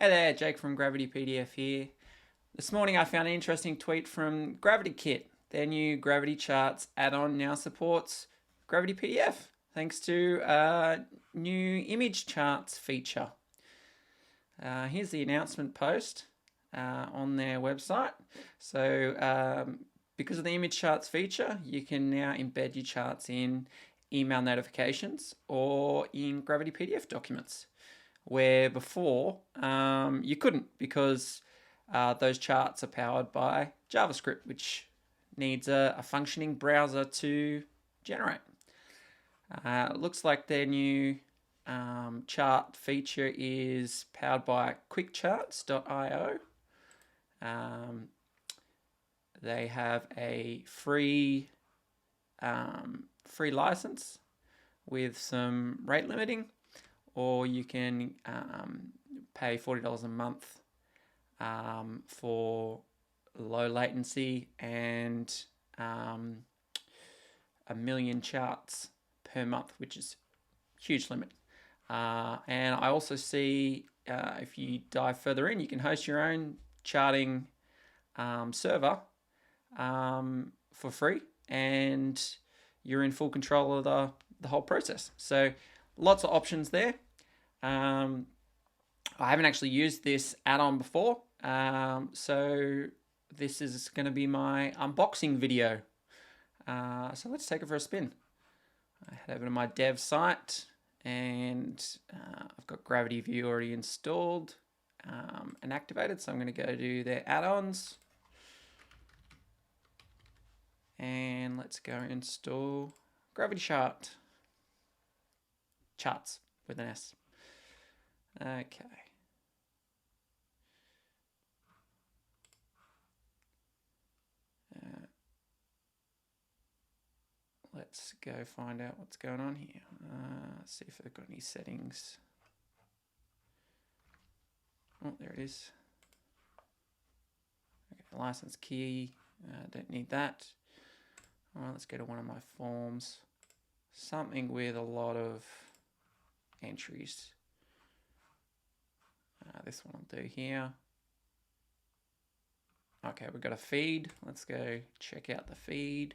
Hey there, Jake from Gravity PDF here. This morning I found an interesting tweet from GravityKit. Their new GravityCharts add-on now supports Gravity PDF thanks to a new image charts feature. Here's the announcement post on their website. So because of the image charts feature, you can now embed your charts in email notifications or in Gravity PDF documents, where before you couldn't, because those charts are powered by JavaScript, which needs a functioning browser to generate. It looks like their new chart feature is powered by quickcharts.io. They have a free license with some rate limiting, or you can pay $40 a month for low latency and 1 million charts per month, which is a huge limit. And I also see if you dive further in, you can host your own charting server for free, and you're in full control of the whole process. So lots of options there. I haven't actually used this add-on before, so this is going to be my unboxing video. So let's take it for a spin. I head over to my dev site, and I've got Gravity View already installed and activated, so I'm going to go to their add-ons, and let's go install GravityChart. Charts with an S. Okay. Let's go find out what's going on here. See if they've got any settings. Oh, there it is. Okay, license key. Don't need that. All right, let's go to one of my forms. Something with a lot of entries. This one I'll do here. Okay, we've got a feed. Let's go check out the feed.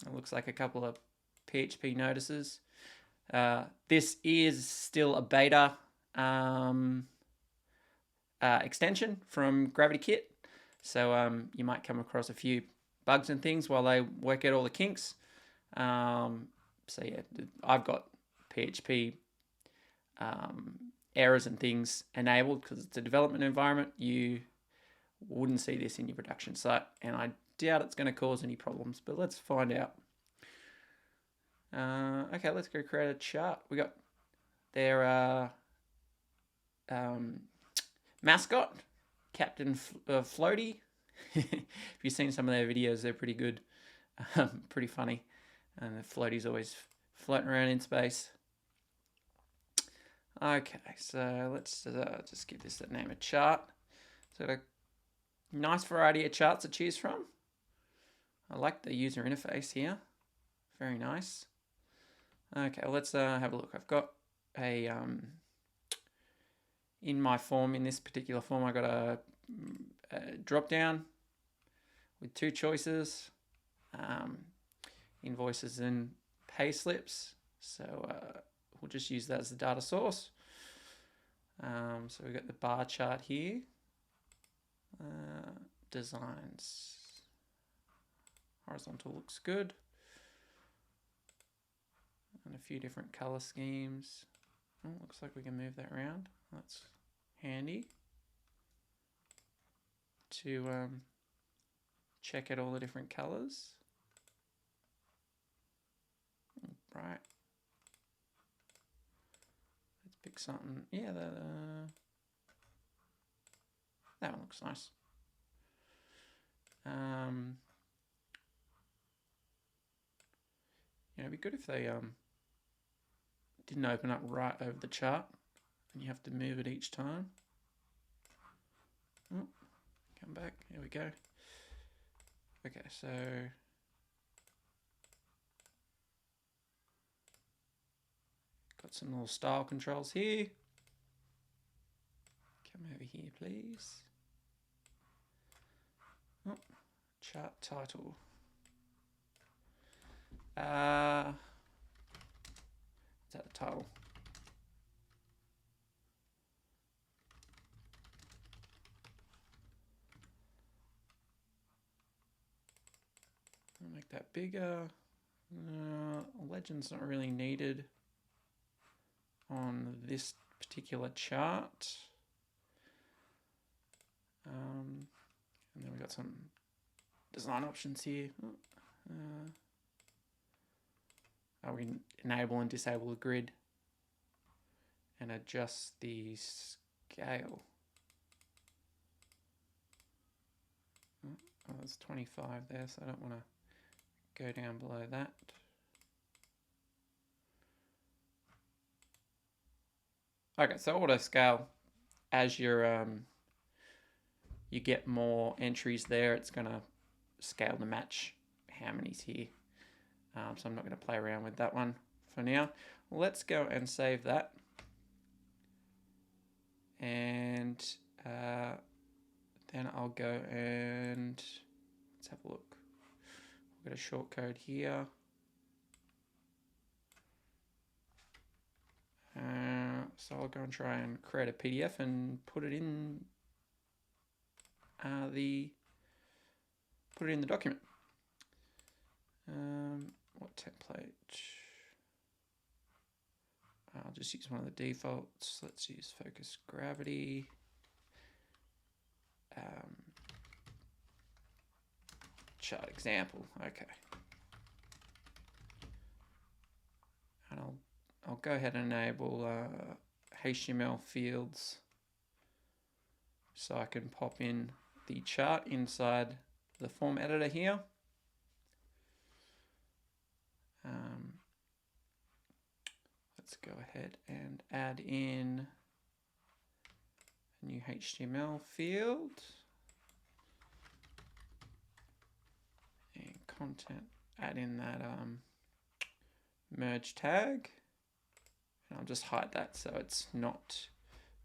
It looks like a couple of PHP notices. This is still a beta extension from GravityKit, so you might come across a few bugs and things while they work out all the kinks. So yeah, I've got PHP errors and things enabled because it's a development environment. You wouldn't see this in your production site, and I doubt it's going to cause any problems, but let's find out. Okay, let's go create a chart. We got their mascot, Captain Floaty. If you've seen some of their videos, they're pretty good, pretty funny, and the Floaty's always floating around in space. Okay, so let's just give this the name of chart. So a nice variety of charts to choose from. I like the user interface here. Very nice. Okay, well, let's have a look. I've got a in my form, in this particular form, I got a drop down with two choices, invoices and pay slips. So we'll just use that as the data source. So we've got the bar chart here. Designs. Horizontal looks good. And a few different color schemes. Oh, looks like we can move that around. That's handy to check out all the different colors. Right. Let's pick something. Yeah, that one looks nice. It'd be good if they didn't open up right over the chart and you have to move it each time. Oh, come back. Here we go. Okay, so got some little style controls here. Come over here, please. Oh, chart title. Is that the title? I'll make that bigger. Legend's not really needed on this particular chart. And then we've got some design options here. We can enable and disable the grid and adjust the scale. Oh, there's 25 there, so I don't want to go down below that. Okay, so auto scale, as you're you get more entries there, it's going to scale to match how many's here. So I'm not going to play around with that one for now. Let's go and save that. And then I'll go and let's have a look. We've got a shortcode here. So I'll go and try and create a PDF and put it in the document. What template? I'll just use one of the defaults. Let's use Focus Gravity. Chart example. Okay. And I'll go ahead and enable HTML fields so I can pop in the chart inside the form editor here. Let's go ahead and add in a new HTML field and content, add in that merge tag, and I'll just hide that so it's not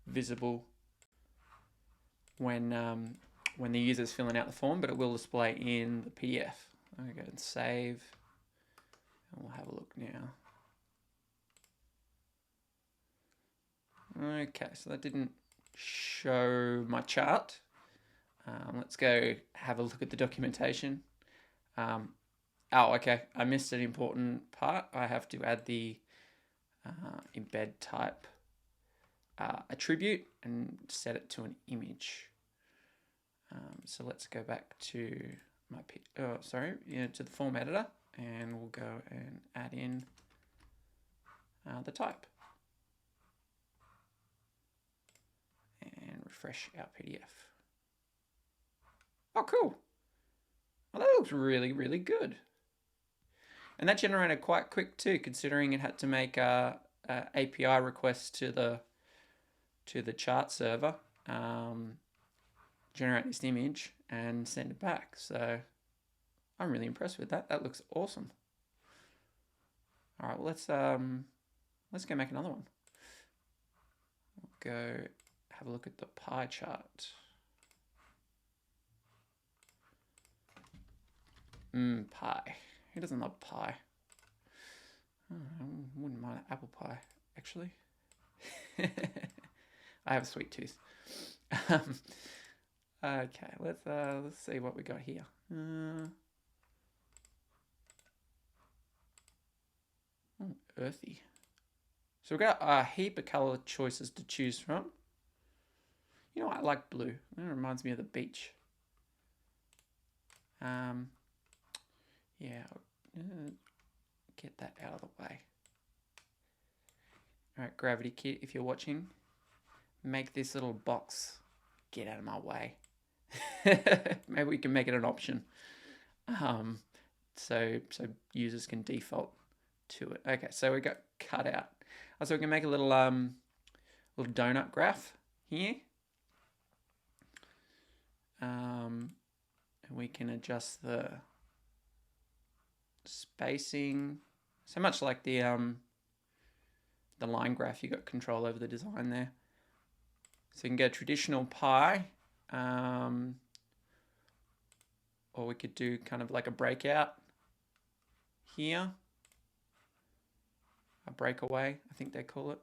visible when the user's filling out the form, but it will display in the PDF. I'm going to go and save, and we'll have a look now. Okay, so that didn't show my chart. Let's go have a look at the documentation. Oh, okay, I missed an important part. I have to add the embed type attribute and set it to an image. So let's go back to my to the form editor, and we'll go and add in the type and refresh our PDF. Oh, cool. Well, that looks really, really good. And that generated quite quick too, considering it had to make a API request to the chart server, generate this image and send it back. So I'm really impressed with that. That looks awesome. All right, well, let's go make another one. We'll go have a look at the pie chart. Pie. Who doesn't love pie? Oh, I wouldn't mind apple pie, actually. I have a sweet tooth. Okay, let's see what we got here. Earthy. So we've got a heap of color choices to choose from. You know, I like blue. It reminds me of the beach. Yeah, get that out of the way. All right, GravityKit, if you're watching, make this little box get out of my way. Maybe we can make it an option, so users can default to it. Okay, so we got cut out. So we can make a little little donut graph here, and we can adjust the spacing. So much like the line graph, you got control over the design there. So you can go traditional Pi, or we could do kind of like a breakout here, a breakaway, I think they call it.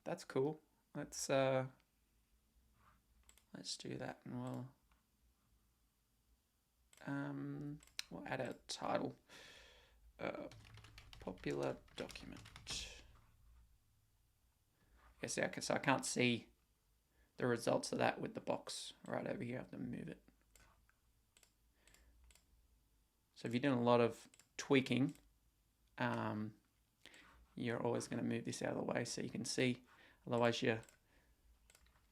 That's cool. Let's do that, and we'll add a title, popular document. Yes, okay, so I can't see the results of that with the box right over here. I have to move it. So if you're doing a lot of tweaking, you're always going to move this out of the way so you can see. Otherwise, you're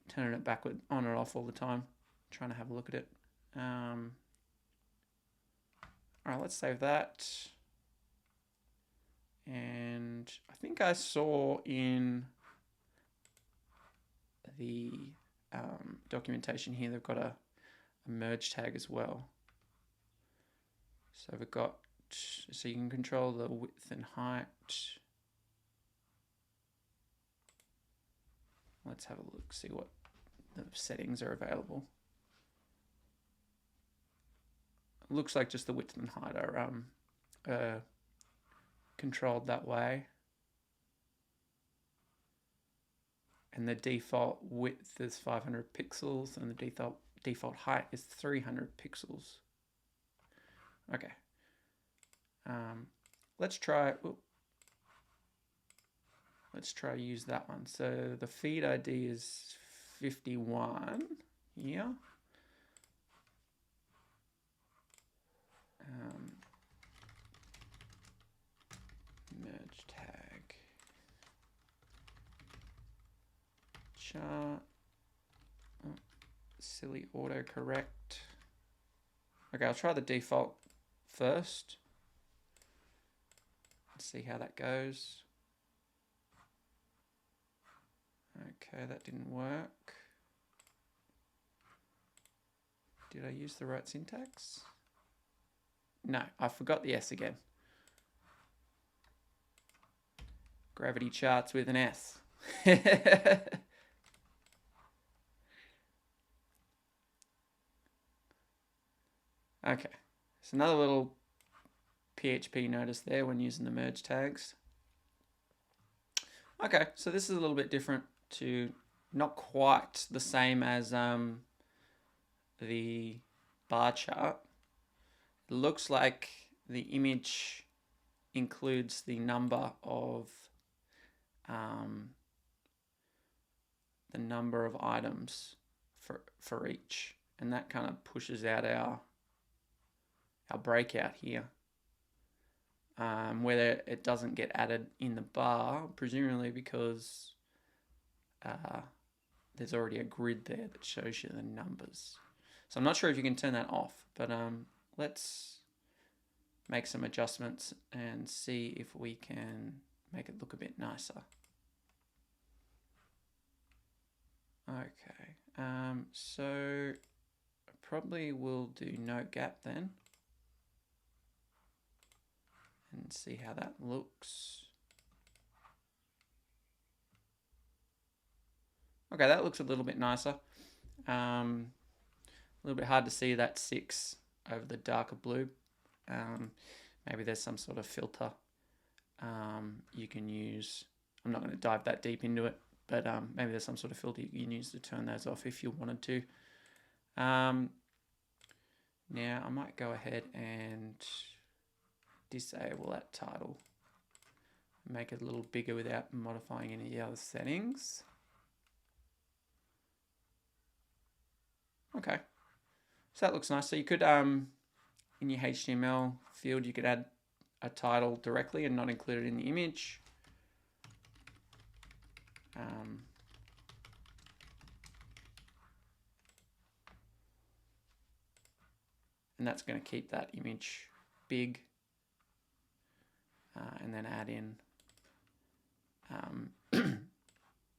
turning it backward, on or off all the time, trying to have a look at it. All right, let's save that. And I think I saw in the documentation here, they've got a merge tag as well. So we've got, so you can control the width and height. Let's have a look, see what the settings are available. It looks like just the width and height are controlled that way. And the default width is 500 pixels and the default height is 300 pixels. Okay. Let's try use that one. So the feed ID is 51 here. Merge tag chart. Oh, silly autocorrect. Okay, I'll try the default first. Let's see how that goes. Okay, that didn't work. Did I use the right syntax? No, I forgot the S again. GravityCharts with an S. Okay, so another little PHP notice there when using the merge tags. Okay, so this is a little bit different to, not quite the same as the bar chart. It looks like the image includes the number of items for each, and that kind of pushes out our breakout here. Whether it doesn't get added in the bar, presumably because there's already a grid there that shows you the numbers. So I'm not sure if you can turn that off, but let's make some adjustments and see if we can make it look a bit nicer. Okay, so I probably will do no gap then and see how that looks. Okay, that looks a little bit nicer. A little bit hard to see that 6 over the darker blue. Maybe there's some sort of filter you can use. I'm not going to dive that deep into it, but maybe there's some sort of filter you can use to turn those off if you wanted to. Now I might go ahead and disable that title, make it a little bigger without modifying any of the other settings. Okay, so that looks nice. So you could, in your HTML field, you could add a title directly and not include it in the image. And that's going to keep that image big. And then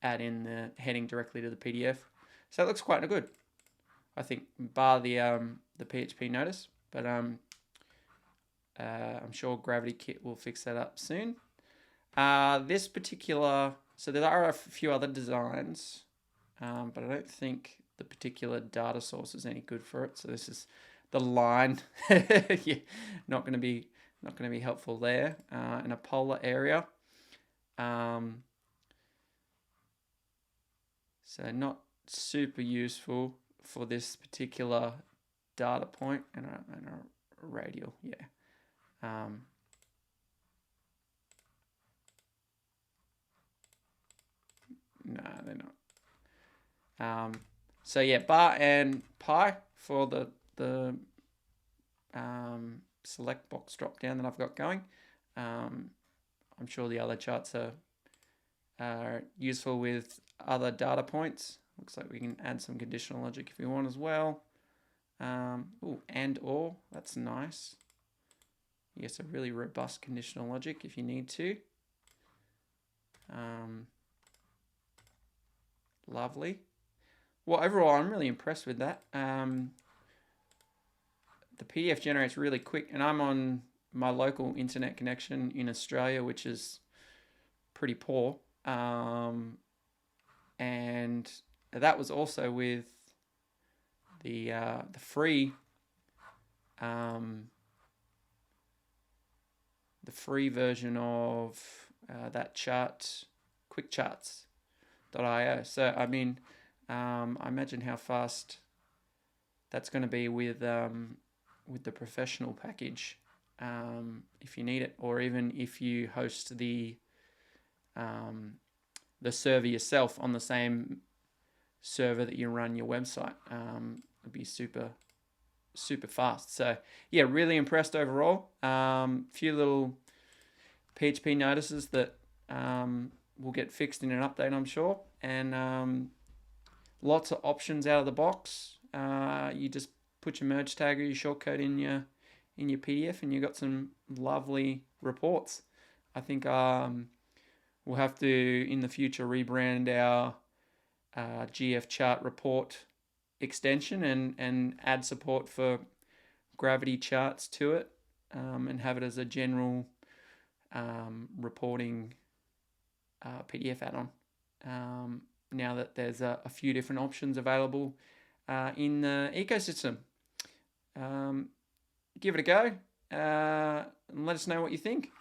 add in the heading directly to the PDF. So it looks quite good, I think, bar the PHP notice. But I'm sure GravityKit will fix that up soon. This particular So there are a few other designs, but I don't think the particular data source is any good for it. So this is the line. Yeah, not going to be helpful there in a polar area. So not super useful for this particular data point and a radial, yeah. No, they're not. So yeah, bar and pi for the select box drop down that I've got going. I'm sure the other charts are useful with other data points. Looks like we can add some conditional logic if we want as well. Ooh, and or, that's nice. Yes, a really robust conditional logic if you need to. Lovely. Well, overall, I'm really impressed with that. The PDF generates really quick, and I'm on my local internet connection in Australia, which is pretty poor. And that was also with the free version of that chart, QuickCharts.io. So I mean, I imagine how fast that's going to be with the professional package, if you need it, or even if you host the server yourself on the same server that you run your website. It'd be super fast. So yeah, really impressed overall. Few little PHP notices that will get fixed in an update, I'm sure, and lots of options out of the box. You just put your merge tag or your shortcode in your PDF, and you got some lovely reports. I think we'll have to in the future rebrand our GFChart report extension and add support for GravityCharts to it, and have it as a general reporting PDF add-on. Now that there's a few different options available in the ecosystem. Give it a go and let us know what you think.